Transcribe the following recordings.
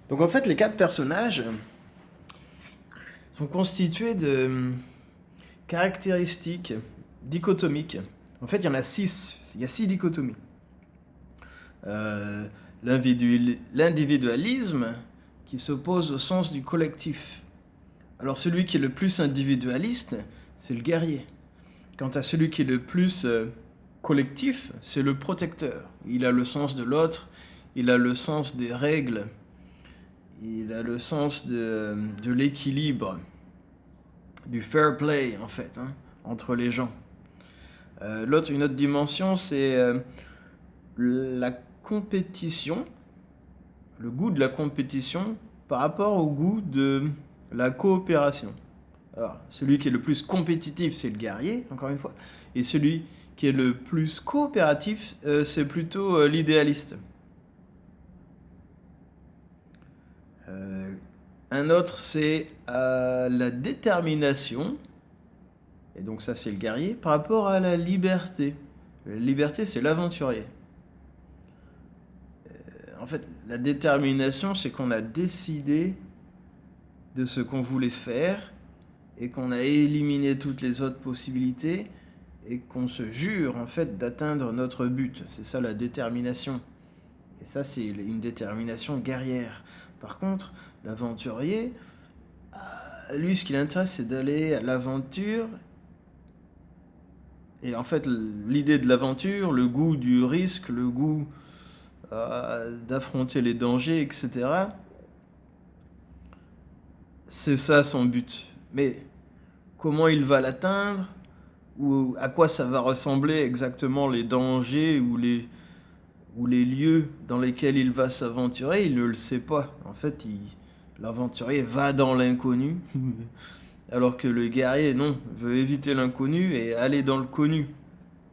Donc en fait, les quatre personnages sont constitués de caractéristiques dichotomiques. En fait, il y en a 6. Il y a 6 dichotomies. L'individualisme qui s'oppose au sens du collectif. Alors celui qui est le plus individualiste, c'est le guerrier. Quant à celui qui est le plus collectif, c'est le protecteur. Il a le sens de l'autre, il a le sens des règles, il a le sens de l'équilibre, du fair play en fait, entre les gens. Une autre dimension, c'est la compétition, le goût de la compétition par rapport au goût de la coopération. Alors, celui qui est le plus compétitif, c'est le guerrier, encore une fois, et celui qui est le plus coopératif, c'est plutôt l'idéaliste. Un autre, c'est la détermination, et donc ça c'est le guerrier, par rapport à la liberté. La liberté, c'est l'aventurier. En fait, la détermination, c'est qu'on a décidé de ce qu'on voulait faire, et qu'on a éliminé toutes les autres possibilités, et qu'on se jure en fait d'atteindre notre but. C'est ça la détermination. Et ça, c'est une détermination guerrière. Par contre, l'aventurier, lui, ce qui l'intéresse, c'est d'aller à l'aventure. Et en fait, l'idée de l'aventure, le goût du risque, le goût d'affronter les dangers, etc., c'est ça son but. Mais comment il va l'atteindre, ou à quoi ça va ressembler exactement les dangers ou les lieux dans lesquels il va s'aventurer, il ne le sait pas. En fait, l'aventurier va dans l'inconnu, alors que le guerrier, non, veut éviter l'inconnu et aller dans le connu.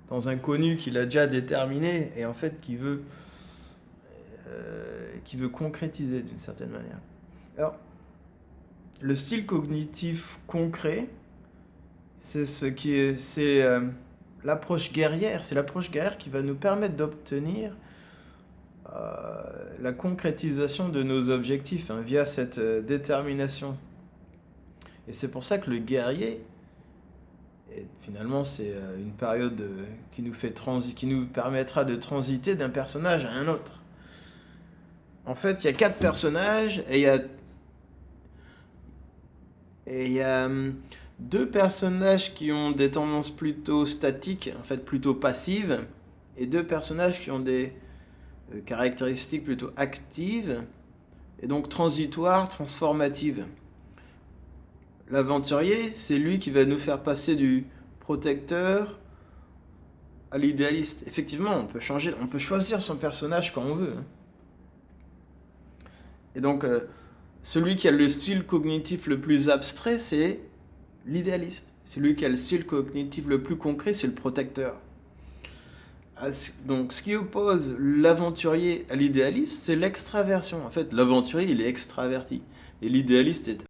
Dans un connu qu'il a déjà déterminé et en fait qui veut concrétiser d'une certaine manière. Alors, le style cognitif concret, c'est l'approche guerrière. C'est l'approche guerrière qui va nous permettre d'obtenir la concrétisation de nos objectifs via cette détermination. Et c'est pour ça que le guerrier, finalement, c'est une période qui nous permettra de transiter d'un personnage à un autre. En fait, il y a 4 personnages et il y a 2 personnages qui ont des tendances plutôt statiques, en fait plutôt passives, et 2 personnages qui ont des caractéristiques plutôt actives, et donc transitoires, transformatives. L'aventurier, c'est lui qui va nous faire passer du protecteur à l'idéaliste. Effectivement, on peut choisir son personnage quand on veut. Et donc, celui qui a le style cognitif le plus abstrait, c'est l'idéaliste. Celui qui a le style cognitif le plus concret, c'est le protecteur. Donc, ce qui oppose l'aventurier à l'idéaliste, c'est l'extraversion. En fait, l'aventurier, il est extraverti. Et l'idéaliste est